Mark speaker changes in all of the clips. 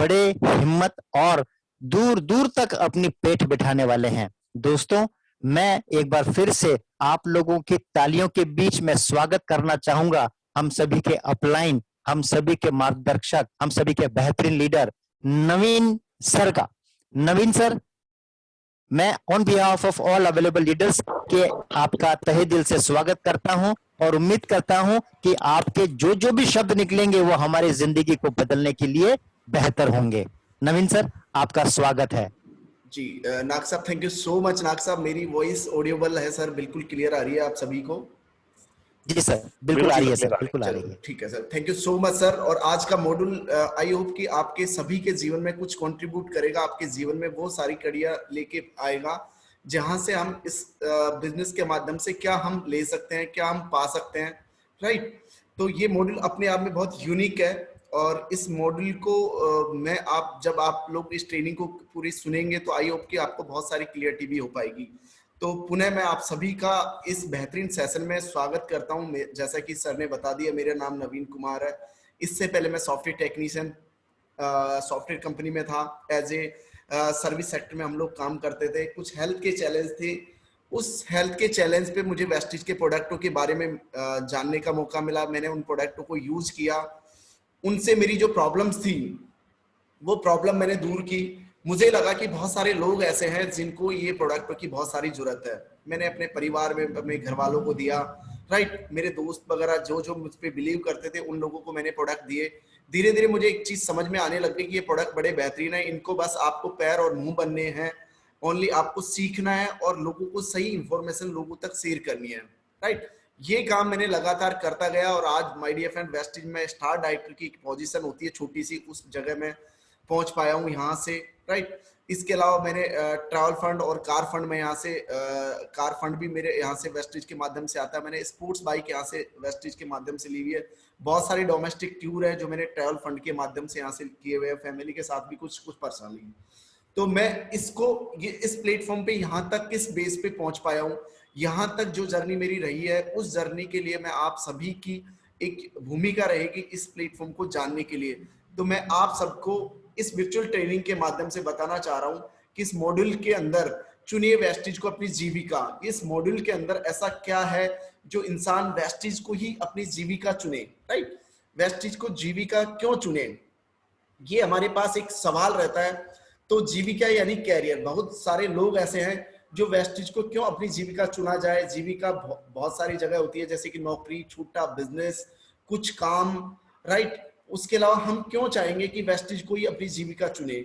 Speaker 1: बड़े हिम्मत और दूर दूर तक अपनी पेठ बिठाने वाले हैं। दोस्तों, मैं एक बार फिर से आप लोगों की तालियों के बीच में स्वागत करना चाहूंगा हम सभी के अपलाइन, हम सभी के मार्गदर्शक, हम सभी के बेहतरीन लीडर नवीन सर का। नवीन सर, मैं on behalf of all available leaders के आपका तहे दिल से स्वागत करता हूं और उम्मीद करता हूं कि आपके जो जो भी शब्द निकलेंगे वो हमारी जिंदगी को बदलने के लिए बेहतर होंगे। नवीन सर, आपका स्वागत है।
Speaker 2: जी नाग साहब, थैंक यू सो मच। नाग साहब, मेरी वॉइस ऑडियोबल है सर? बिल्कुल क्लियर आ रही है आप सभी को?
Speaker 1: जी सर, बिल्कुल आ रही है सर, बिल्कुल आ रही है।
Speaker 2: ठीक है sir, thank you so much sir. और आज का मॉड्यूल आई होप कि आपके सभी के जीवन में कुछ कंट्रीब्यूट करेगा, आपके जीवन में वो सारी कड़ियां लेके आएगा जहां से हम इस बिजनेस के माध्यम से क्या हम ले सकते हैं, क्या हम पा सकते हैं, राइट। तो ये मॉड्यूल अपने आप में बहुत यूनिक है और इस मॉड्यूल को मैं जब आप लोग इस ट्रेनिंग को पूरी सुनेंगे तो आई होप कि आपको बहुत सारी क्लियरिटी भी हो पाएगी। तो पुनः मैं आप सभी का इस बेहतरीन सेशन में स्वागत करता हूं। जैसा कि सर ने बता दिया, मेरा नाम नवीन कुमार है। इससे पहले मैं सॉफ्टवेयर टेक्नीशियन सॉफ्टवेयर कंपनी में था। एज ए सर्विस सेक्टर में हम लोग काम करते थे। कुछ हेल्थ के चैलेंज थे, उस हेल्थ के चैलेंज पे मुझे वेस्टिज के प्रोडक्टों के बारे में जानने का मौका मिला। मैंने उन प्रोडक्टों को यूज किया, उनसे मेरी जो प्रॉब्लम्स थी वो प्रॉब्लम मैंने दूर की। मुझे लगा कि बहुत सारे लोग ऐसे हैं जिनको ये प्रोडक्टों की बहुत सारी जरूरत है। मैंने अपने परिवार में अपने घर वालों को दिया, राइट। मेरे दोस्त वगैरह जो जो मुझ पर बिलीव करते थे उन लोगों को मैंने प्रोडक्ट दिए। धीरे धीरे मुझे एक चीज समझ में आने लग गई कि ये प्रोडक्ट बड़े बेहतरीन है, इनको बस आपको पैर और मुंह बनने हैं। ओनली आपको सीखना है और लोगों को सही इंफॉर्मेशन लोगों तक शेयर करनी है, राइट। ये काम मैंने लगातार करता गया और आज माय डियर फ्रेंड वेस्टिज में स्टार डायरेक्टर की पोजीशन होती है छोटी सी, उस जगह में पहुंच पाया हूं यहाँ से, राइट। इसके अलावा मैंने ट्रैवल फंड और कार फंड में यहाँ से कार फंड भी मेरे यहाँ से वेस्टिज के माध्यम से आता है। मैंने स्पोर्ट्स बाइक यहाँ से वेस्टिज के माध्यम से ली हुई है। बहुत सारी डोमेस्टिक टूर है जो मैंने ट्रैवल फंड के माध्यम से यहाँ से किए हुए हैं, फैमिली के साथ भी कुछ पर्सनली। तो मैं इसको इस प्लेटफॉर्म पे यहाँ तक किस बेस पे पहुंच पाया हूँ, यहाँ तक जो जर्नी मेरी रही है, उस जर्नी के लिए मैं आप सभी की एक भूमिका रहेगी इस प्लेटफॉर्म को जानने के लिए। तो मैं आप सबको इस वर्चुअल ट्रेनिंग के माध्यम से बताना चाह रहा हूं कि इस मॉड्यूल के अंदर चुनिए वेस्टिज को अपनी जीविका। इस मॉड्यूल के अंदर ऐसा क्या है जो इंसान वेस्टिज को ही अपनी जीविका चुने, राइट। वेस्टिज को जीविका क्यों चुने, ये हमारे पास एक सवाल रहता है। तो जीविका यानी कैरियर। बहुत सारे लोग ऐसे हैं जो वेस्टिज को क्यों अपनी जीविका चुना जाए। जीविका बहुत सारी जगह होती है, जैसे कि नौकरी, छोटा बिजनेस, कुछ काम, राइट। उसके अलावा हम क्यों चाहेंगे कि वेस्टिज को ही अपनी जीविका चुने।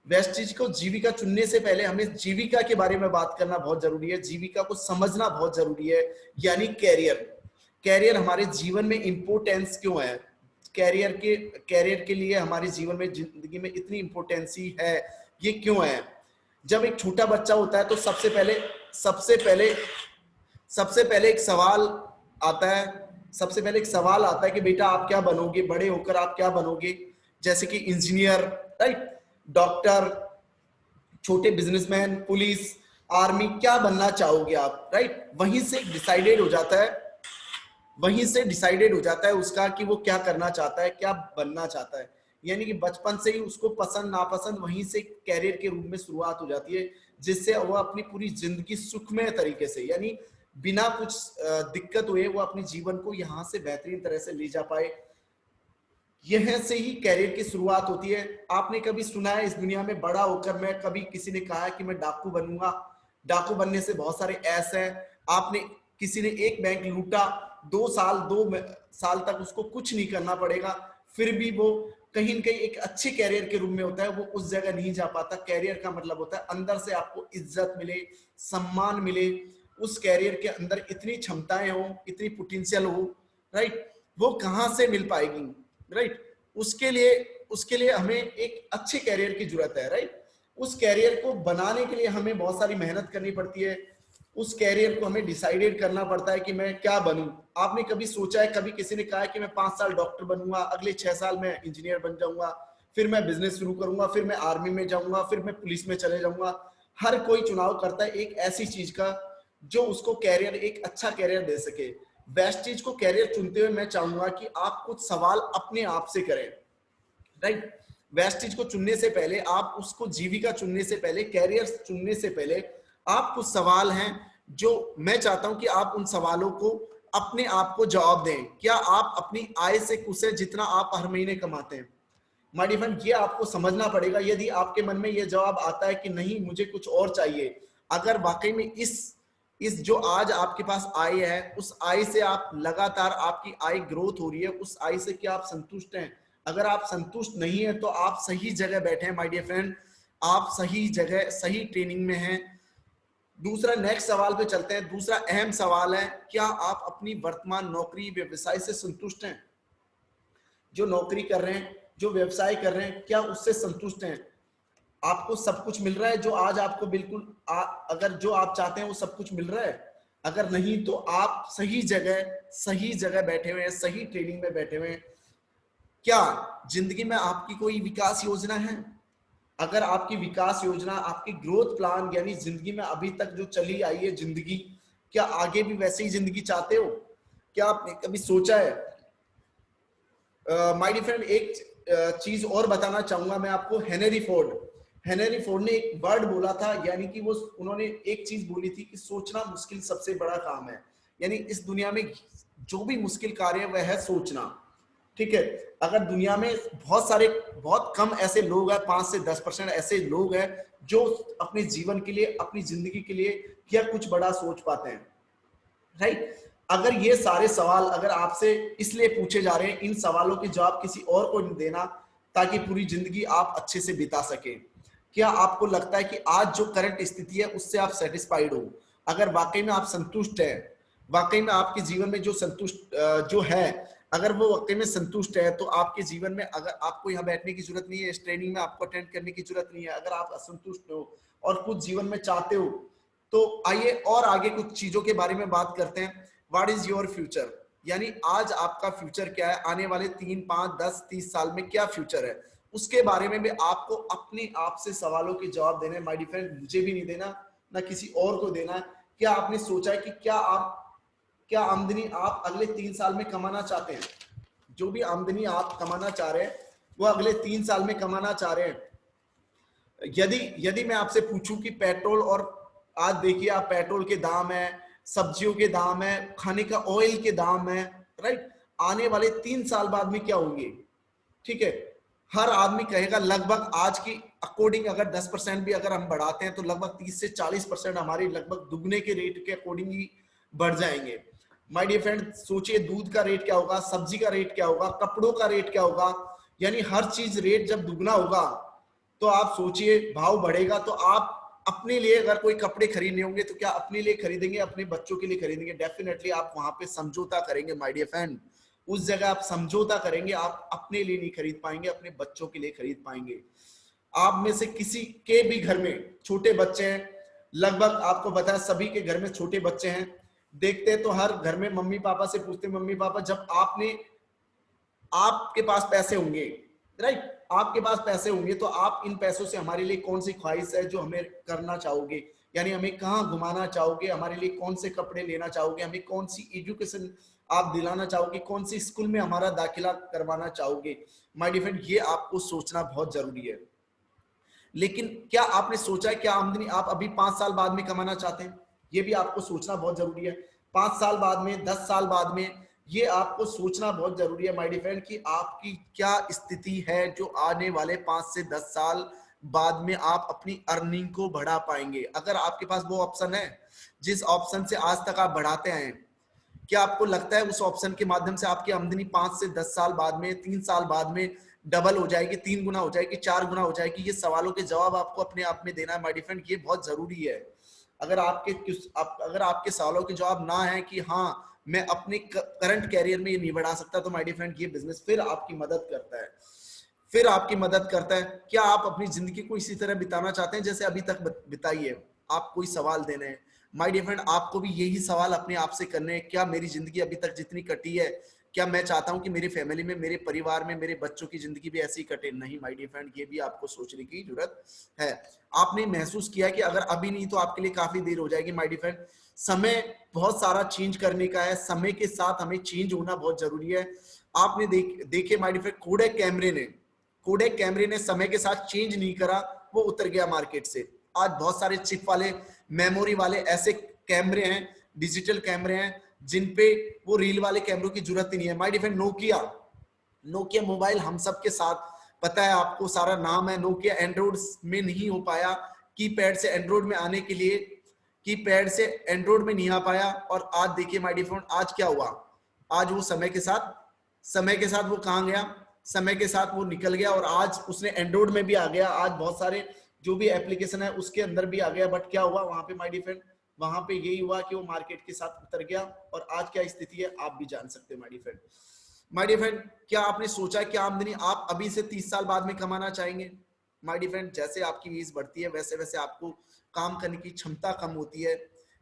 Speaker 2: वेस्टिज को जीविका चुनने से पहले हमें जीविका के बारे में बात करना बहुत जरूरी है, जीविका को समझना बहुत जरूरी है, यानी कैरियर। कैरियर हमारे जीवन में इंपोर्टेंस क्यों है, कैरियर के लिए हमारे जीवन में, जिंदगी में इतनी इंपोर्टेंसी है, ये क्यों है। जब एक छोटा बच्चा होता है तो सबसे पहले एक सवाल आता है कि बेटा आप क्या बनोगे, बड़े होकर आप क्या बनोगे। जैसे कि इंजीनियर, राइट, डॉक्टर, छोटे बिजनेसमैन, पुलिस, आर्मी, क्या बनना चाहोगे आप, राइट। वहीं से डिसाइडेड हो जाता है उसका कि वो क्या करना चाहता है, क्या बनना चाहता है। यानी कि बचपन से ही उसको पसंद नापसंद वहीं से कैरियर के रूप में शुरुआत हो जाती है, जिससे वो अपनी पूरी जिंदगी सुखमय तरीके से, यानी बिना कुछ दिक्कत हुए वो अपने जीवन को यहाँ से बेहतरीन तरह से ले जा पाए। यह से ही कैरियर की शुरुआत होती है। आपने कभी सुना है इस दुनिया में बड़ा होकर मैं, कभी किसी ने कहा है कि मैं डाकू बनूंगा। डाकू बनने से बहुत सारे ऐसे हैं। आपने किसी ने एक बैंक लूटा, 2 साल तक उसको कुछ नहीं करना पड़ेगा, फिर भी वो कहीं न कहीं एक अच्छे कैरियर के रूप में होता है, वो उस जगह नहीं जा पाता। कैरियर का मतलब होता है अंदर से आपको इज्जत मिले, सम्मान मिले, उस कैरियर के अंदर इतनी क्षमताएं हो, इतनी पोटेंशियल हो, राइट। वो कहां से मिल पाएगी, राइट। उसके लिए हमें एक अच्छे कैरियर की जरूरत है, राइट। उस कैरियर को बनाने के लिए हमें बहुत सारी मेहनत करनी पड़ती है। उस कैरियर को हमें डिसाइडेड करना पड़ता है कि मैं क्या बनूं। आपने कभी सोचा है, कभी किसी ने कहा है कि मैं 5 साल डॉक्टर बनूंगा, अगले 6 साल में इंजीनियर बन जाऊंगा, फिर मैं बिजनेस शुरू करूंगा, फिर मैं आर्मी में जाऊंगा, फिर मैं पुलिस में चले जाऊंगा। हर कोई चुनाव करता है एक ऐसी चीज का जो उसको कैरियर, एक अच्छा कैरियर दे सके। वेस्टिज को कैरियर चुनते हुए मैं चाहूंगा कि आप कुछ सवाल अपने आप से करें, राइट। वेस्टिज को चुनने से पहले, आप उसको जीविका चुनने से पहले, कैरियर चुनने से पहले आप कुछ सवाल हैं जो मैं चाहता हूं कि आप उन सवालों को अपने आप को जवाब दें। क्या आप अपनी आय से खुश हैं जितना आप हर महीने कमाते हैं? माय डियर फ्रेंड, ये आपको समझना पड़ेगा। यदि आपके मन में ये जवाब आता है कि नहीं मुझे कुछ और चाहिए, अगर वाकई में इस जो आज आपके पास आय है, उस आय से आप लगातार आपकी आय ग्रोथ हो रही है, उस आय से क्या आप संतुष्ट हैं? अगर आप संतुष्ट नहीं है तो आप सही जगह बैठे हैं माय डियर फ्रेंड, आप सही जगह सही ट्रेनिंग में हैं। दूसरा, नेक्स्ट सवाल पे चलते हैं। दूसरा अहम सवाल है, क्या आप अपनी वर्तमान नौकरी व्यवसाय से संतुष्ट हैं? जो नौकरी कर रहे हैं, जो व्यवसाय कर रहे हैं, क्या उससे संतुष्ट हैं? आपको सब कुछ मिल रहा है जो आज आपको बिल्कुल अगर जो आप चाहते हैं वो सब कुछ मिल रहा है? अगर नहीं तो आप सही जगह बैठे हुए हैं, सही ट्रेनिंग में बैठे हुए हैं। क्या जिंदगी में आपकी कोई विकास योजना है? अगर आपकी विकास योजना, आपकी ग्रोथ प्लान, यानी जिंदगी में अभी तक जो चली आई है जिंदगी, क्या आगे भी वैसे ही जिंदगी चाहते हो? क्या आपने कभी सोचा है? माय डियर फ्रेंड, एक चीज और बताना चाहूंगा मैं आपको। हेनरी फोर्ड ने एक वर्ड बोला था, यानी कि उन्होंने एक चीज बोली थी कि सोचना मुश्किल सबसे बड़ा काम है। यानी इस दुनिया में जो भी मुश्किल कार्य है वह है सोचना। ठीक है, अगर दुनिया में बहुत कम ऐसे लोग हैं, 5 से 10% ऐसे लोग हैं जो अपने जीवन के लिए, अपनी जिंदगी के लिए क्या कुछ बड़ा सोच पाते हैं, राइट? अगर ये सारे सवाल अगर आपसे इसलिए पूछे जा रहे हैं, इन सवालों के जवाब किसी और को नहीं देना ताकि पूरी जिंदगी आप अच्छे से बिता सके। क्या आपको लगता है कि आज जो करंट स्थिति है उससे आप सेटिस्फाइड हो? अगर वाकई में आप संतुष्ट हैं, वाकई में आपके जीवन में जो संतुष्ट जो है, अगर वो वाकई में संतुष्ट है, तो आपके जीवन में अगर आपको यहाँ बैठने की जरूरत नहीं है, इस ट्रेनिंग में आपको अटेंड करने की जरूरत नहीं है। अगर आप असंतुष्ट हो और कुछ जीवन में चाहते हो, तो आइए और आगे कुछ चीजों के बारे में बात करते हैं। What is your future? यानी आज आपका फ्यूचर क्या है? आने वाले 3, 5, 10, 30 साल में क्या फ्यूचर है, उसके बारे में भी आपको अपने आप से सवालों के जवाब देने। माय डियर फ्रेंड, मुझे भी नहीं देना, ना किसी और को देना। क्या आपने सोचा है कि क्या आमदनी आप अगले 3 साल में कमाना चाहते हैं? जो भी आमदनी आप कमाना चाह रहे हैं वो अगले 3 साल में कमाना चाह रहे हैं। यदि मैं आपसे पूछूं कि पेट्रोल, और आज देखिए आप पेट्रोल के दाम है, सब्जियों के दाम है, खाने का ऑयल के दाम है, राइट? आने वाले 3 साल बाद में क्या होंगे? ठीक है, हर आदमी कहेगा लगभग आज की अकॉर्डिंग अगर 10% भी अगर हम बढ़ाते हैं तो लगभग 30 से 40% हमारे लगभग दुगने के रेट के अकॉर्डिंग ही बढ़ जाएंगे। माय डियर फ्रेंड, सोचिए दूध का रेट क्या होगा, सब्जी का रेट क्या होगा, कपड़ों का रेट क्या होगा। यानी हर चीज रेट जब दुगना होगा तो आप सोचिए भाव बढ़ेगा। तो आप अपने लिए अगर कोई कपड़े खरीदने होंगे तो क्या अपने लिए खरीदेंगे, अपने बच्चों के लिए खरीदेंगे? डेफिनेटली आप वहां पे समझौता करेंगे माय डियर फ्रेंड। उस जगह आप समझौता करेंगे, आप अपने लिए नहीं खरीद पाएंगे, अपने बच्चों के लिए खरीद पाएंगे। आप में से किसी के भी घर में छोटे बच्चे हैं, लगभग आपको पता है सभी के घर में छोटे बच्चे हैं। देखते हैं तो हर घर में मम्मी पापा से पूछते, मम्मी पापा जब आपके पास पैसे होंगे, राइट, आपके पास पैसे होंगे तो आप इन पैसों से हमारे लिए कौन सी ख्वाहिश है जो हमें करना चाहोगे? यानी हमें कहाँ घुमाना चाहोगे, हमारे लिए कौन से कपड़े लेना चाहोगे, हमें कौन सी एजुकेशन आप दिलाना चाहोगे, कौन सी स्कूल में हमारा दाखिला करवाना चाहोगे? माय डियर फ्रेंड, ये आपको सोचना बहुत जरूरी है। लेकिन क्या आपने सोचा है क्या आमदनी आप अभी 5 साल बाद में कमाना चाहते हैं? ये भी आपको सोचना बहुत जरूरी है। 5 साल बाद में, 10 साल बाद में, ये आपको सोचना बहुत जरूरी है माय डियर फ्रेंड कि आपकी क्या स्थिति है जो आने वाले 5 से 10 साल बाद में आप अपनी अर्निंग को बढ़ा पाएंगे। अगर आपके पास वो ऑप्शन है जिस ऑप्शन से आज तक आप बढ़ाते हैं, क्या आपको लगता है उस ऑप्शन के माध्यम से आपकी आमदनी 5 से 10 साल बाद में, 3 साल बाद में डबल हो जाएगी, 3 गुना हो जाएगी, 4 गुना हो जाएगी? ये सवालों के जवाब आपको अपने आप में देना है माय डियर फ्रेंड, ये बहुत जरूरी है। अगर आपके सवालों के जवाब ना है कि हाँ मैं अपने करंट कैरियर में ये नहीं बढ़ा सकता, तो माय डियर फ्रेंड ये बिजनेस फिर आपकी मदद करता है, फिर आपकी मदद करता है। क्या आप अपनी जिंदगी को इसी तरह बिताना चाहते हैं जैसे अभी तक बिताई है? आप कोई सवाल देने हैं माय डियर फ्रेंड, आपको भी यही सवाल अपने आप से करने हैं। क्या मेरी जिंदगी अभी तक जितनी कटी है, क्या मैं चाहता हूं कि मेरी फैमिली में, मेरे परिवार में, मेरे बच्चों की जिंदगी भी ऐसी कटे? नहीं माय डियर फ्रेंड, ये भी आपको सोचने की जरूरत है। आपने महसूस किया कि अगर अभी नहीं तो आपके लिए काफी देर हो जाएगी। माय डियर फ्रेंड, समय बहुत सारा चेंज करने का है, समय के साथ हमें चेंज होना बहुत जरूरी है। आपने देखे माय डियर फ्रेंड, कोडेक कैमरे ने समय के साथ चेंज नहीं करा, वो उतर गया मार्केट से। आज बहुत सारे चिप वाले, मेमोरी वाले ऐसे कैमरे हैं, डिजिटल कैमरे हैं, जिन पे वो रील वाले कैमरों की जरूरत ही नहीं है। My dear friend, Nokia mobile हम सब के साथ, पता है आपको सारा नाम है। नोकिया एंड्रॉइड में नहीं हो पाया, कीपैड से एंड्रॉइड में आने के लिए कीपैड से एंड्रॉइड में नहीं आ पाया। और आज देखिए माय डियर फ्रेंड, आज क्या हुआ, आज वो समय के साथ वो कहां गया, समय के साथ वो निकल गया और आज उसने एंड्रॉइड में भी आ गया। आज बहुत सारे जो भी एप्लीकेशन है उसके अंदर भी आ गया। बट क्या हुआ वहां पे माय डियर फ्रेंड, वहां पे यही हुआ कि वो मार्केट के साथ उतर गया। और आज क्या स्थिति है आप भी जान सकते हैं my dear friend. My dear friend, क्या आपने सोचा क्या आमदनी आप अभी से 30 साल बाद में कमाना चाहेंगे? माय डियर फ्रेंड, जैसे आपकी एज बढ़ती है वैसे वैसे आपको काम करने की क्षमता कम होती है,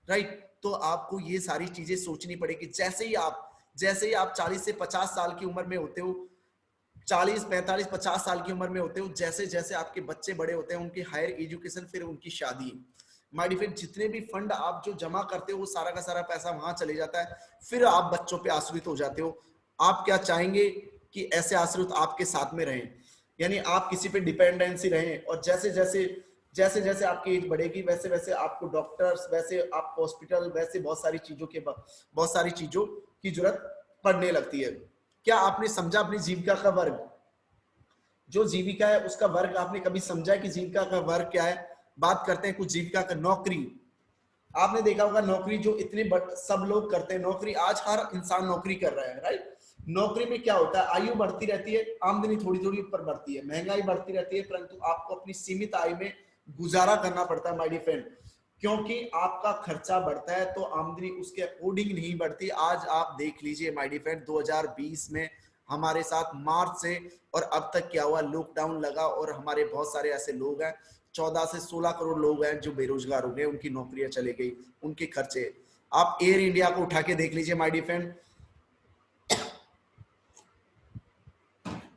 Speaker 2: राइट? तो आपको ये सारी चीजें सोचनी पड़ेगी। जैसे ही आप 40 से 50 साल की उम्र में होते हो, 40, 45, 50 साल की उम्र में होते हो, जैसे जैसे आपके बच्चे बड़े होते हैं, उनकी हायर एजुकेशन, फिर उनकी शादी, माय डियर फ्रेंड, जितने भी फंड आप जो जमा करते हो वो सारा का सारा पैसा वहां चले जाता है। फिर आप बच्चों पे आश्रित हो जाते हो। आप क्या चाहेंगे कि ऐसे आश्रित आपके साथ में रहें, यानी आप किसी पे डिपेंडेंसी रहें। और जैसे जैसे आपकी एज बढ़ेगी वैसे वैसे आपको डॉक्टर्स, वैसे आप हॉस्पिटल, वैसे बहुत सारी चीजों की जरूरत पड़ने लगती है। क्या आपने समझा अपनी जीविका का वर्ग? जो जीविका है उसका वर्ग आपने कभी समझा कि जीविका का वर्ग क्या है? बात करते हैं कुछ जीविका का। नौकरी, आपने देखा होगा नौकरी जो इतने सब लोग करते हैं, नौकरी आज हर इंसान नौकरी कर रहा है, राइट? नौकरी में क्या होता है, आयु बढ़ती रहती है, आमदनी थोड़ी थोड़ी ऊपर बढ़ती है, महंगाई बढ़ती रहती है, परंतु आपको अपनी सीमित आय में गुजारा करना पड़ता है माय डियर फ्रेंड। क्योंकि आपका खर्चा बढ़ता है तो आमदनी उसके अकॉर्डिंग नहीं बढ़ती। आज आप देख लीजिए माय डियर फ्रेंड, 2020 में हमारे साथ मार्च से और अब तक क्या हुआ, लॉकडाउन लगा और हमारे बहुत सारे ऐसे लोग हैं, 14 से 16 करोड़ लोग हैं जो बेरोजगार हो गए, उनकी नौकरियां चले गई, उनके खर्चे। आप एयर इंडिया को उठा के देख लीजिए my dear friend,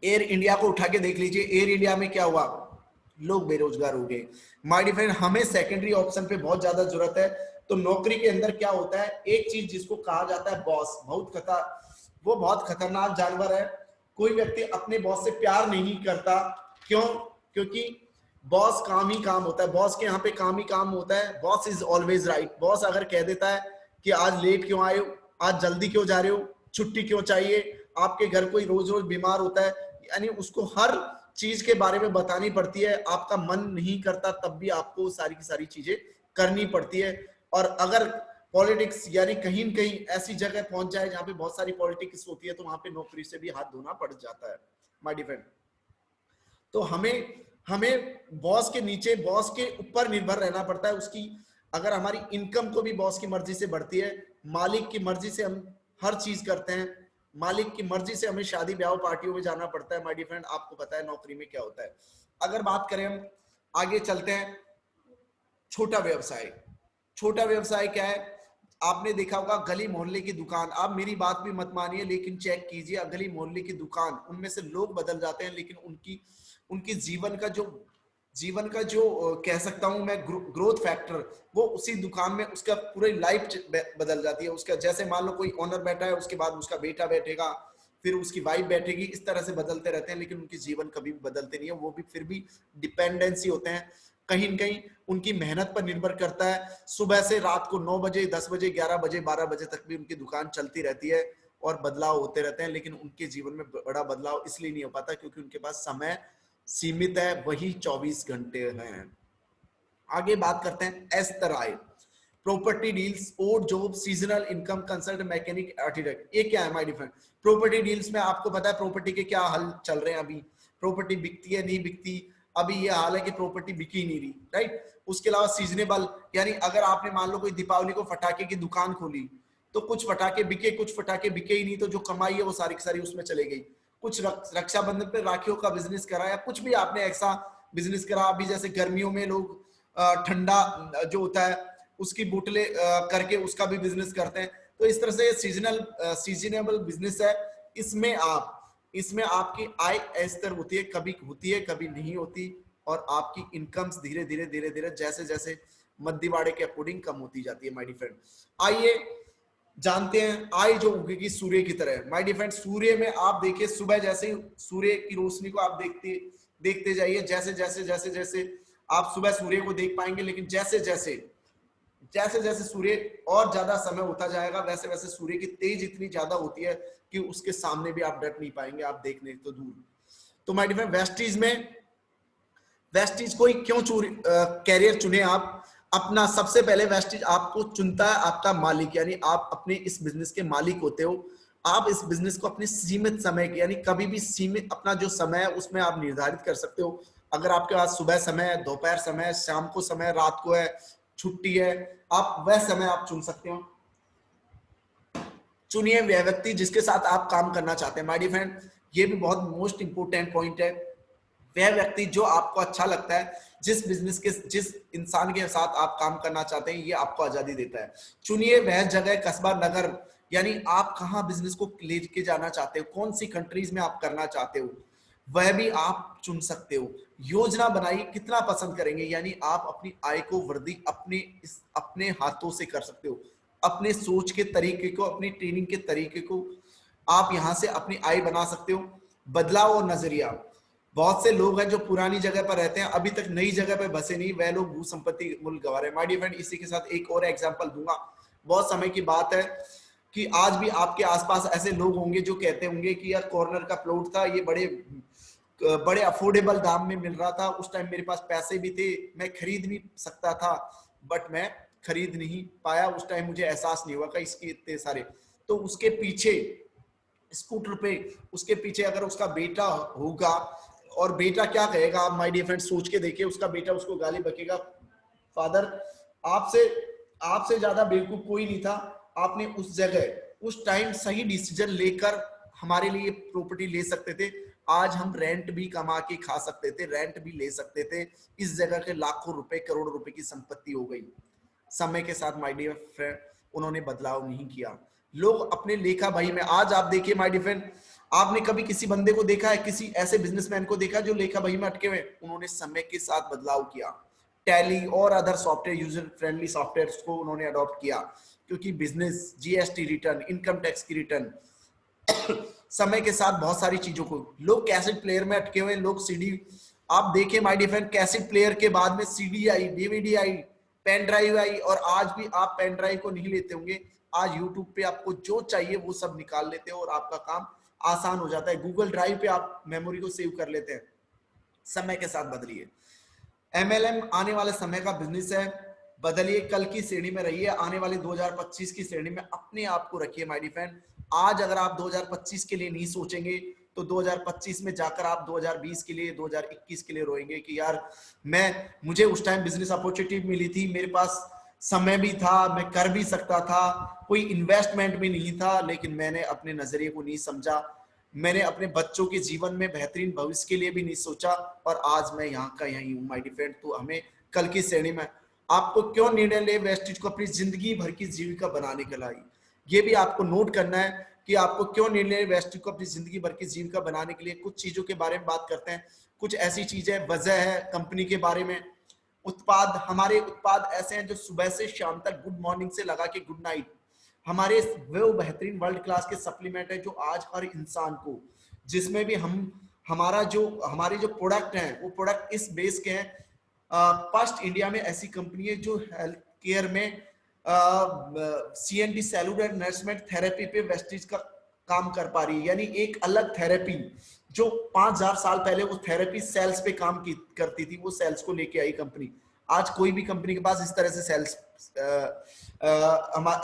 Speaker 2: Air India को उठा के देख लीजिए, एयर इंडिया में क्या हुआ, लोग बेरोजगार हो गए। माय डियर फ्रेंड, हमें सेकेंडरी ऑप्शन पे बहुत ज्यादा जरूरत है। तो नौकरी के अंदर क्या होता है, एक चीज जिसको कहा जाता है बॉस, वो बहुत खतरनाक जानवर है। कोई व्यक्ति अपने बॉस से प्यार नहीं करता। क्यों? क्योंकि बॉस काम ही काम होता है, बॉस के यहाँ पे काम ही काम होता है। Boss is always right. Boss अगर कह देता है कि आज लेट क्यों आए हो, आज जल्दी क्यों जा रहे हो, छुट्टी क्यों चाहिए, आपके घर कोई रोज रोज बीमार होता है, यानी उसको हर चीज के बारे में बतानी पड़ती है। आपका मन नहीं करता तब भी आपको सारी की सारी चीजें करनी पड़ती है। और अगर पॉलिटिक्स यानी कहीं न कहीं ऐसी जगह पहुंच जाए जहां पे बहुत सारी पॉलिटिक्स होती है तो वहां पे नौकरी से भी हाथ धोना पड़ जाता है माय डियर फ्रेंड। तो हमें बॉस के नीचे, बॉस के ऊपर निर्भर रहना पड़ता है। उसकी अगर हमारी इनकम को भी बॉस की मर्जी से बढ़ती है, मालिक की मर्जी से हम हर चीज करते हैं, मालिक की मर्जी से हमें शादी ब्याह पार्टियों में जाना पड़ता है माय डियर फ्रेंड। आपको पता है नौकरी में क्या होता है। अगर बात करें, हम आगे चलते हैं, छोटा व्यवसाय। छोटा व्यवसाय क्या है? आपने देखा होगा गली मोहल्ले की दुकान, आप मेरी बात भी मत मानिए लेकिन चेक कीजिए, गली मोहल्ले की दुकान, उनमें से लोग बदल जाते हैं लेकिन उनकी जीवन का जो कह सकता हूं मैं ग्रोथ फैक्टर, वो उसी दुकान में उसका पूरी लाइफ बदल जाती है। उसका जैसे मान लो कोई ओनर बैठा है, उसके बाद उसका बेटा बैठेगा, फिर उसकी वाइफ बैठेगी, इस तरह से बदलते रहते हैं लेकिन उनकी जीवन कभी भी बदलते नहीं है। वो भी फिर भी डिपेंडेंसी होते हैं, कहीं न कहीं उनकी मेहनत पर निर्भर करता है। सुबह से रात को 9 बजे, 10 बजे, 11 बजे, 12 बजे तक भी उनकी दुकान चलती रहती है और बदलाव होते रहते हैं, लेकिन उनके जीवन में बड़ा बदलाव इसलिए नहीं हो पाता क्योंकि उनके पास समय सीमित है, वही 24 घंटे हैं। आगे बात करते हैं एस्तर आय, property deals, odd job, seasonal income, consultant, mechanic, architect. ये क्या है my dear friend? Property deals में आपको पता है प्रॉपर्टी के क्या हाल चल रहे हैं अभी, प्रॉपर्टी बिकती है नहीं बिकती, अभी ये हाल है कि प्रॉपर्टी बिकी नहीं रही, राइट? उसके अलावा सीजनेबल, यानी अगर आपने मान लो कोई दीपावली को फटाके की दुकान खोली तो कुछ फटाके बिके, कुछ फटाके बिके ही नहीं, तो जो कमाई है वो सारी की सारी उसमें चले गई। कुछ रक्षाबंधन पे राखियों का बिजनेस करा या कुछ भी आपने ऐसा बिजनेस करा। अभी जैसे गर्मियों में लोग ठंडा जो होता है उसकी बोतलें करके उसका भी बिजनेस करते हैं। तो इस तरह से सीजनेबल बिजनेस है। इसमें आपकी आय अस्थिर होती है, कभी नहीं होती, और आपकी इनकम्स धीरे धीरे जैसे जैसे मध्यवाड़े के अकॉर्डिंग कम होती जाती है माय डियर फ्रेंड। आइए जानते हैं आई जो उगेगी सूर्य की तरह। माय डियर फ्रेंड, सूर्य में आप देखिए सुबह जैसे ही सूर्य की रोशनी को आप देखते देखते जाइए, जैसे जैसे जैसे जैसे आप सुबह सूर्य को देख पाएंगे, लेकिन जैसे जैसे जैसे जैसे सूर्य और ज्यादा समय होता जाएगा, वैसे वैसे सूर्य की तेज इतनी ज्यादा होती है कि उसके सामने भी आप डट नहीं पाएंगे, आप देखने तो दूर। तो माय डियर फ्रेंड, वेस्टीज को क्यों कैरियर चुने आप अपना? सबसे पहले वेस्टीज आपको चुनता है आपका मालिक, यानी आप अपने इस बिजनेस के मालिक होते हो। आप इस बिजनेस को अपने सीमित समय के, यानी कभी भी सीमित अपना जो समय है उसमें आप निर्धारित कर सकते हो। अगर आपके पास सुबह समय है, दोपहर समय है, शाम को समय, रात को है, छुट्टी है, आप वह समय आप चुन सकते हो। चुनिए वह व्यक्ति जिसके साथ आप काम करना चाहते हैं। माय डियर फ्रेंड, ये भी बहुत मोस्ट इंपोर्टेंट पॉइंट है। वह व्यक्ति जो आपको अच्छा लगता है, जिस बिजनेस के, जिस इंसान के साथ आप काम करना चाहते हैं, ये आपको आजादी देता है। चुनिए वह जगह, कस्बा, नगर, यानी आप कहाँ बिजनेस को लेके जाना चाहते हो, कौन सी कंट्रीज में आप करना चाहते हो, वह भी आप चुन सकते हो। योजना बनाइए कितना पसंद करेंगे, यानी आप अपनी आय को वृद्धि अपने हाथों से कर सकते हो। अपने सोच के तरीके को, अपनी ट्रेनिंग के तरीके को आप यहां से अपनी आय बना सकते हो। बदलाव और नजरिया, बहुत से लोग हैं जो पुरानी जगह पर रहते हैं, अभी तक नई जगह पर बसे नहीं, वह लोग भू संपत्ति मूल्य गवा रहे हैं। माय डियर फ्रेंड, इसी के साथ एक और एग्जांपल दूंगा। बहुत समय की बात है कि आज भी आपके आसपास ऐसे लोग होंगे जो कहते होंगे कि यार कॉर्नर का प्लॉट था, ये बड़े बड़े अफोर्डेबल दाम में मिल रहा था, उस टाइम मेरे पास पैसे भी थे, मैं खरीद नहीं सकता था, बट मैं खरीद नहीं पाया, उस टाइम मुझे एहसास नहीं हुआ कि इसके इतने सारे। तो उसके पीछे स्कूटर पे, उसके पीछे अगर उसका बेटा होगा, और बेटा क्या कहेगा आप माय डियर फ्रेंड सोच के देखिए, उसका बेटा उसको गाली बकेगा, फादर आपसे आपसे ज्यादा बेवकूफ कोई नहीं था, आपने उस जगह उस टाइम सही डिसीजन लेकर हमारे लिए प्रॉपर्टी ले सकते थे, आज हम रेंट भी कमा के खा सकते थे, रेंट भी ले सकते थे, इस जगह के लाखों रुपए, करोड़ों रुपए की संपत्ति हो गई। समय के साथ माय डियर फ्रेंड उन्होंने बदलाव नहीं किया। लोग अपने लेखा भाई में, आज आप देखिए माय डियर फ्रेंड, आपने कभी किसी बंदे को देखा है, किसी ऐसे बिजनेसमैन को देखा जो लेखा भाई में अटके हुए? उन्होंने समय के साथ बदलाव किया, टैली और other software, user friendly software को उन्होंने अडॉप्ट किया, क्योंकि business, GST return, income tax की रिटर्न, समय के साथ बहुत सारी चीजों को, लोग कैसेट प्लेयर में अटके हुए, लोग सीडी, आप देखिए my dear friend, cassette player के बाद में सीडी आई, डीवीडी आई, पेन ड्राइव आई, और आज भी आप पेन ड्राइव को नहीं लेते होंगे, आज यूट्यूब पे आपको जो चाहिए वो सब निकाल लेते हो और आपका काम आसान हो जाता है। गूगल ड्राइव पे आप मेमोरी को सेव कर लेते हैं। समय के साथ बदलिए। एमएलएम आने वाले समय का बिजनेस है, बदलिए, कल की श्रेणी में रहिए, आने वाले 2025 की श्रेणी में अपने आप को रखिए माय डियर फ्रेंड। आज अगर आप 2025 के लिए नहीं सोचेंगे तो 2025 में जाकर आप 2020 के लिए, 2021 के लिए रोएंगे कि यार मुझे उस टाइम बिजनेस अपॉर्चुनिटी मिली थी, मेरे पास समय भी था, मैं कर भी सकता था, कोई इन्वेस्टमेंट भी नहीं था, लेकिन मैंने अपने नजरिए को नहीं समझा, मैंने अपने बच्चों के जीवन में बेहतरीन भविष्य के लिए भी नहीं सोचा, और आज मैं यहाँ का यहीं हूँ माय डियर फ्रेंड। तो हमें कल की श्रेणी में आपको क्यों निर्णय ले वेस्टेज को अपनी जिंदगी भर की जीविका बनाने के लिए, ये भी आपको नोट करना है कि आपको क्यों निर्णय वेस्टेज को अपनी जिंदगी भर की जीविका बनाने के लिए। कुछ चीजों के बारे में बात करते हैं, कुछ ऐसी चीजें, वजह है कंपनी के बारे में। उत्पाद, हमारे उत्पाद ऐसे हैं जो सुबह से शाम तक गुड मॉर्निंग से लगा के गुड नाइट, हमारे वो बेहतरीन वर्ल्ड क्लास के सप्लीमेंट है जो आज हर इंसान को, जिसमें भी हमारे जो प्रोडक्ट हैं वो प्रोडक्ट इस बेस के हैं। फर्स्ट इंडिया में ऐसी कंपनी है जो हेल्थ केयर में सीएनटी, सेलुलर नरिशमेंट थेरेपी पे वेस्टेज का काम कर पा रही है, यानी एक अलग थेरेपी जो 5000 साल पहले वो थेरेपी सेल्स पे काम करती थी, वो सेल्स को लेके आई कंपनी। आज कोई भी कंपनी के पास इस तरह से सेल्स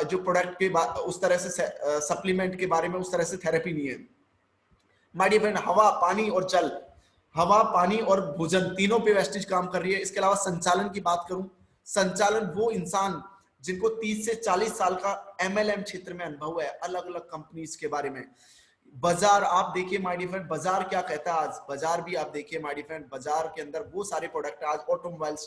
Speaker 2: जो प्रोडक्ट के उस तरह से सप्लीमेंट के बारे में उस तरह से थेरेपी नहीं है माय डियर फ्रेंड। हवा, पानी और जल, हवा, पानी और भोजन, तीनों पे वेस्टेज काम कर रही है। इसके अलावा संचालन की बात करूं, संचालन, वो इंसान जिनको 30 से 40 साल का एमएलएम क्षेत्र में अनुभव है, अलग अलग कंपनीज के बारे में। बाजार आप देखिए माय डियर फ्रेंड, बाजार क्या कहता है आज, बाजार भी आप देखिए माय डियर फ्रेंड, बाजार के अंदर वो सारे प्रोडक्ट, आज ऑटोमोबाइल्स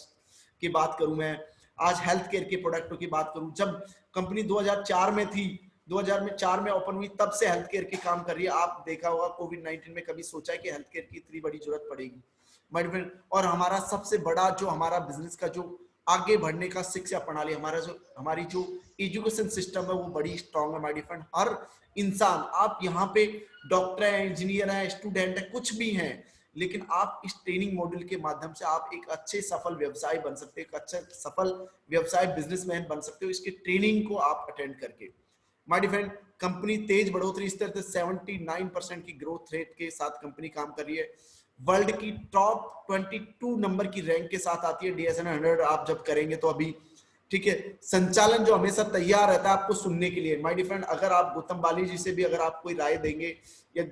Speaker 2: की बात करूं मैं, आज हेल्थ केयर के प्रोडक्टों की बात करूं, जब कंपनी 2004 में थी, 2004 में ओपन हुई, तब से हेल्थ केयर के काम कर रही है। आप देखा होगा कोविड-19 में कभी सोचा है कि हेल्थ केयर की इतनी बड़ी जरूरत पड़ेगी माय डियर फ्रेंड। और हमारा सबसे बड़ा जो हमारा बिजनेस का जो आगे बढ़ने का शिक्षा प्रणाली, हमारी जो एजुकेशन सिस्टम है वो बड़ी स्ट्रांग है माय डियर फ्रेंड। हर इंसान, आप यहाँ पे डॉक्टर है, इंजीनियर है, स्टूडेंट है, कुछ भी हैं, लेकिन आप इस ट्रेनिंग मॉड्यूल के माध्यम से आप एक अच्छे सफल व्यवसाय बन सकते हैं, एक अच्छे सफल व्यवसाय बिजनेसमैन बन सकते हो इसकी ट्रेनिंग को आप अटेंड करके। माय डियर फ्रेंड, कंपनी तेज बढ़ोतरी, इस तरह से 79% की ग्रोथ रेट के साथ कंपनी काम कर रही है। वर्ल्ड की टॉप 22 नंबर की रैंक के साथ आती है DSN 100 आप जब करेंगे तो अभी, ठीक है। संचालन जो हमेशा तैयार रहता है आपको सुनने के लिए। माय डियर फ्रेंड, अगर आप गौतम बाली जी से भी अगर आप कोई राय देंगे या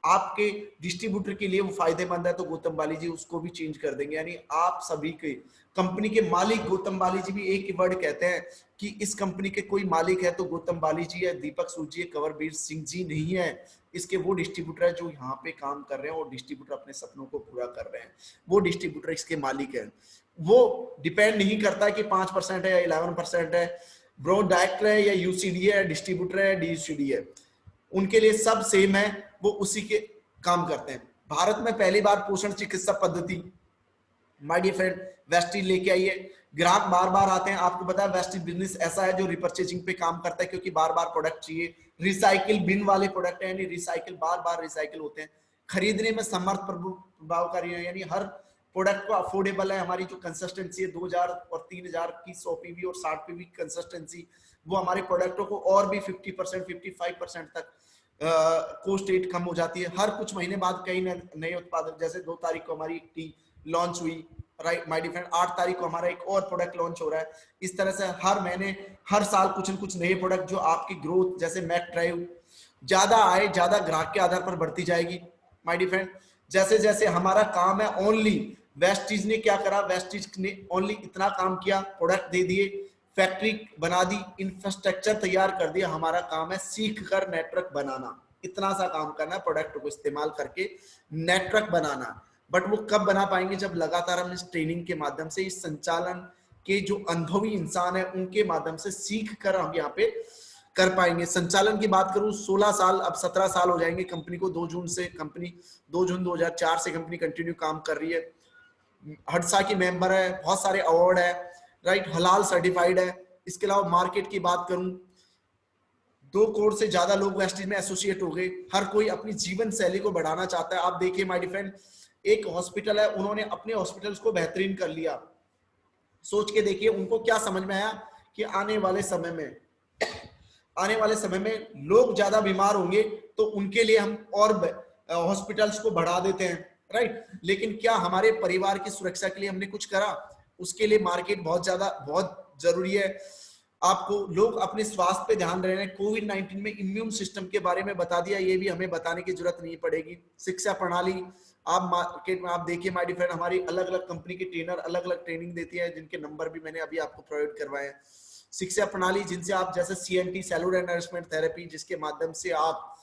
Speaker 2: आपके डिस्ट्रीब्यूटर के लिए वो फायदेमंद है तो गौतम बाली जी उसको भी चेंज कर देंगे। यानी आप सभी के कंपनी के मालिक गौतम बाली जी भी एक ही वर्ड कहते हैं कि इस कंपनी के कोई मालिक है तो गौतम बाली जी है, दीपक सूद जी है, कंवरवीर सिंह जी नहीं है। इसके वो डिस्ट्रीब्यूटर है जो यहाँ पे काम कर रहे हैं और डिस्ट्रीब्यूटर अपने सपनों को पूरा कर रहे हैं, वो डिस्ट्रीब्यूटर इसके मालिक है। वो डिपेंड नहीं करता है कि 5% है या 11% है, ब्रो डायरेक्टर है या यूसीडी है, डिस्ट्रीब्यूटर है, डीयूसीडी है, उनके लिए सब सेम है, वो उसी के काम करते हैं। भारत में पहली बार पोषण चिकित्सा पद्धति माय डियर फ्रेंड वेस्टीज लेके आई है। ग्राहक बार बार आते हैं, आपको पता है वेस्टीज बिजनेस ऐसा है जो रिपर्चेजिंग पे काम करता है क्योंकि बार बार प्रोडक्ट चाहिए, रिसाइकिल बिन वाले प्रोडक्ट है, यानी रिसाइकिल बार बार रिसाइकिल होते हैं, खरीदने में समर्थ प्रभावकारी है, यानी हर प्रोडक्ट को अफोर्डेबल है। हमारी जो कंसिस्टेंसी है 2000 और 3000 की 100 पीवी और 60 पीवी कंसिस्टेंसी, वो हमारे प्रोडक्टों को और भी 50% 55% तक कोस्ट रेट कम हो जाती है। हर कुछ महीने बाद कई नए उत्पाद, जैसे 2 तारीख को हमारी टी लॉन्च हुई, राइट माय डियर फ्रेंड, 8 तारीख को हमारा एक और प्रोडक्ट लॉन्च हो रहा है। इस तरह से हर महीने हर साल कुछ न कुछ नए प्रोडक्ट जो आपकी ग्रोथ, जैसे मैक ड्राइव ज्यादा आए, ज्यादा ग्राहक के आधार पर बढ़ती जाएगी। माय डियर फ्रेंड, जैसे जैसे हमारा काम है ओनली, वेस्टीज ने क्या करा, वेस्टीज ने ओनली इतना काम किया, प्रोडक्ट दे दिए, फैक्ट्री बना दी, इंफ्रास्ट्रक्चर तैयार कर दिया। हमारा काम है सीख कर नेटवर्क बनाना, इतना सा काम करना, प्रोडक्ट को इस्तेमाल करके नेटवर्क बनाना। बट वो कब बना पाएंगे, जब लगातार हम इस ट्रेनिंग के माध्यम से, इस संचालन के जो अनुभवी इंसान है उनके माध्यम से सीख कर हम यहाँ पे कर पाएंगे। संचालन की बात करूं, 16 साल, अब 17 साल हो जाएंगे कंपनी को। 2 जून से कंपनी, 2 जून 2004 से कंपनी कंटिन्यू काम कर रही है। हडसा की मेंबर है, बहुत सारे अवार्ड है, राइट, हलाल सर्टिफाइड है। इसके अलावा मार्केट की बात करूं, 2 करोड़ से ज्यादा लोग वेस्टीज में एसोसिएट हो गए। हर कोई अपनी जीवन शैली को बढ़ाना चाहता है। आप देखिए माय डियर फ्रेंड, एक हॉस्पिटल है, उन्होंने अपने हॉस्पिटल्स को बेहतरीन कर लिया। सोच के देखिए उनको क्या समझ में आया कि आने वाले समय में लोग ज्यादा बीमार होंगे तो उनके लिए हम और हॉस्पिटल्स को बढ़ा देते हैं, राइट। लेकिन क्या हमारे परिवार की सुरक्षा के लिए हमने कुछ करा? उसके लिए मार्केट बहुत जरूरी है। आपको लोग अपने स्वास्थ्य पे ध्यान रहे हैं। कोविड-19 में इम्यून सिस्टम के बारे में बता दिया, ये भी हमें बताने की जरूरत नहीं पड़ेगी। शिक्षा प्रणाली, आप मार्केट में आप देखिए माय डियर फ्रेंड, हमारी अलग अलग कंपनी के ट्रेनर अलग अलग ट्रेनिंग देती है, जिनके नंबर भी मैंने अभी आपको प्रोवाइड करवाए हैं। शिक्षा प्रणाली जिनसे आप, जैसे CNT सेलुलर एनरिचमेंट थेरेपी, जिसके माध्यम से आप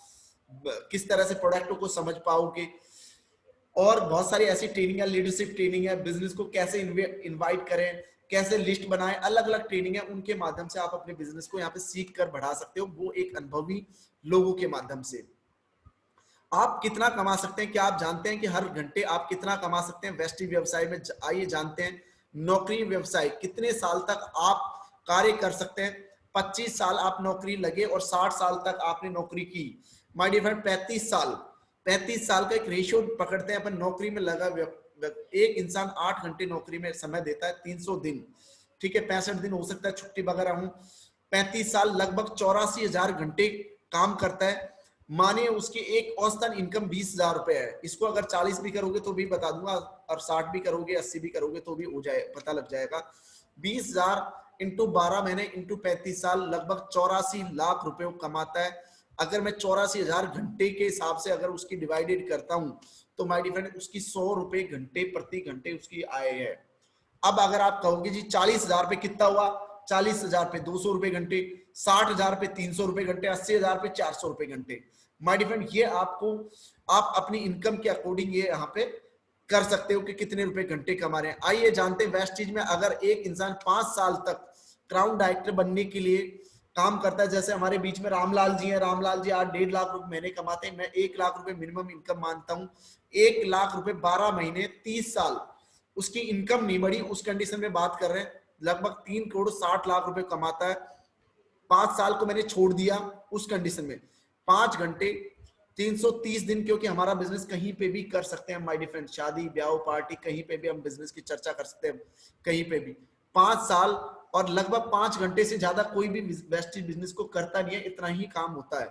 Speaker 2: किस तरह से प्रोडक्टों को समझ पाओगे, और बहुत सारी ऐसी ट्रेनिंग है, लीडरशिप ट्रेनिंग है, बिजनेस को कैसे इनवाइट करें, कैसे लिस्ट बनाएं, अलग अलग ट्रेनिंग है। उनके माध्यम से आप अपने बिजनेस को यहाँ पे सीख कर बढ़ा सकते हो, वो एक अनुभवी लोगों के माध्यम से। आप कितना कमा सकते हैं, क्या आप जानते हैं कि हर घंटे आप कितना कमा सकते हैं वेस्टी व्यवसाय में? आइए जानते हैं। नौकरी व्यवसाय, कितने साल तक आप कार्य कर सकते हैं? 25 साल आप नौकरी लगे और 60 साल तक आपने नौकरी की। माय डियर फ्रेंड, 35 साल का एक रेशियो पकड़ते हैं अपन। नौकरी में लगा एक इंसान 8 घंटे नौकरी में समय देता है, 300 दिन, ठीक है, 65 दिन हो सकता है छुट्टी वगैरह हूं। 35 साल लगभग 84,000 घंटे काम करता है। मानिए उसकी एक औसतन इनकम 20,000 रुपए है। इसको अगर 40 भी करोगे तो भी बता दूंगा, और 60 भी करोगे, 80 भी करोगे तो भी हो जाए, पता लग जाएगा। 20,000 इंटू 12 महीने इंटू 35 साल, लगभग 84 लाख रुपए कमाता है। अगर मैं 84,000 घंटे के हिसाब से अगर उसकी डिवाइडेड करता हूं तो माय डियर फ्रेंड उसकी 100 रुपए घंटे प्रति घंटे उसकी आय है। अब अगर आप कहोगे जी 40,000 पे कितना हुआ, 40,000 पे 200 रुपए घंटे, 60,000 पे 300 रुपए घंटे, 80,000 पे 400 रुपए घंटे। माय डियर फ्रेंड, ये आपको, आप अपनी इनकम के अकॉर्डिंग ये यहाँ पे कर सकते हो कि कितने रुपए घंटे कमा रहे हैं। आइए जानते हैं वेस्टीज में अगर एक इंसान 5 साल तक क्राउन डायरेक्टर बनने के लिए काम करता है, जैसे हमारे बीच में रामलाल जी हैं, रामलाल जी आज 1.5 लाख रुपए महीने कमाते हैं, मैं 1 लाख रुपए मिनिमम इनकम मानता हूं। 1 लाख रुपए 12 महीने 30 साल उसकी इनकम नहीं बढ़ी, उस कंडीशन में बात कर रहे हैं। लगभग 3 करोड़ 60 लाख रुपए कमाता है। 5 साल को मैंने छोड़ दिया उस कंडीशन में, 5 घंटे 330 दिन, क्योंकि हमारा बिजनेस कहीं पे भी कर सकते हैं माय डिफरेंट, शादी ब्याह पार्टी कहीं पे भी हम बिजनेस की चर्चा कर सकते हैं, कहीं पे भी। 5 साल और लगभग 5 घंटे से ज्यादा कोई भी वेस्टेज बिजनेस को करता नहीं है, इतना ही काम होता है।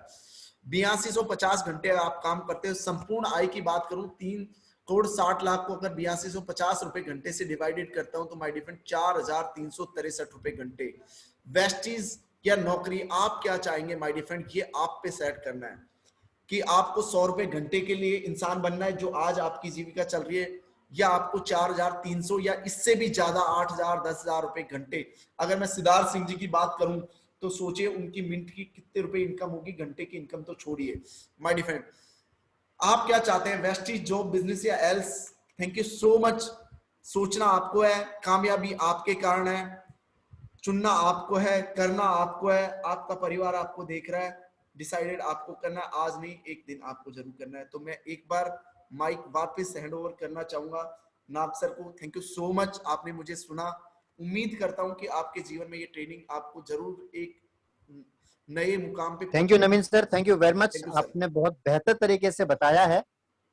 Speaker 2: 8250 घंटे आप काम करते हो। संपूर्ण आय की बात करूं, 3 करोड़ 60 लाख को अगर 8250 रुपए घंटे से डिवाइडेड करता हूं तो माय डिफरेंट 4363 रुपए घंटे। वेस्टीज या नौकरी, आप क्या चाहेंगे माय डिफरेंट, ये आप पे सेट करना है कि आपको 100 रुपए घंटे के लिए इंसान बनना है जो आज आपकी जीविका चल रही है, या आपको 4300 या इससे भी ज्यादा 8000 10,000 रुपए घंटे। अगर मैं सिद्धार्थ सिंह जी की बात करूं तो सोचिए उनकी मिनट की कितने रुपए इनकम होगी, घंटे की इनकम तो छोड़िए माय डिफरेंट। आप क्या चाहते हैं, वेस्टीज जॉब बिजनेस या else? Thank you so much. सोचना आपको है, कामयाबी आपके कारण है, चुनना आपको है, करना आपको है, आपका परिवार आपको देख रहा है, डिसाइडेड आपको करना है, आज नहीं एक दिन आपको जरूर करना है। तो मैं एक बार माइक वापस हैंड ओवर करना चाहूंगा नाग सर को। थैंक यू सो मच, आपने मुझे सुना। उम्मीद करता हूं कि आपके जीवन में ये ट्रेनिंग आपको जरूर एक नए मुकाम पे
Speaker 1: thank you Naveen sir, thank you very much.
Speaker 2: Thank you sir.
Speaker 1: आपने बहुत बेहतर तरीके से बताया है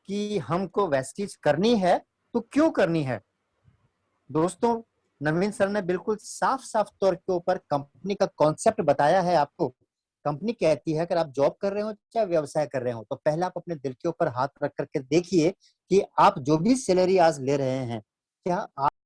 Speaker 1: कि हमको वेस्टीज करनी है तो क्यों करनी है। दोस्तों, नवीन सर ने बिल्कुल साफ साफ तौर के ऊपर कंपनी का कॉन्सेप्ट बताया है आपको। कंपनी कहती है अगर आप जॉब कर रहे हो चाहे व्यवसाय कर रहे हो तो पहले आप अपने दिल के ऊपर हाथ रख करके देखिए कि आप जो भी सैलरी आज ले रहे हैं क्या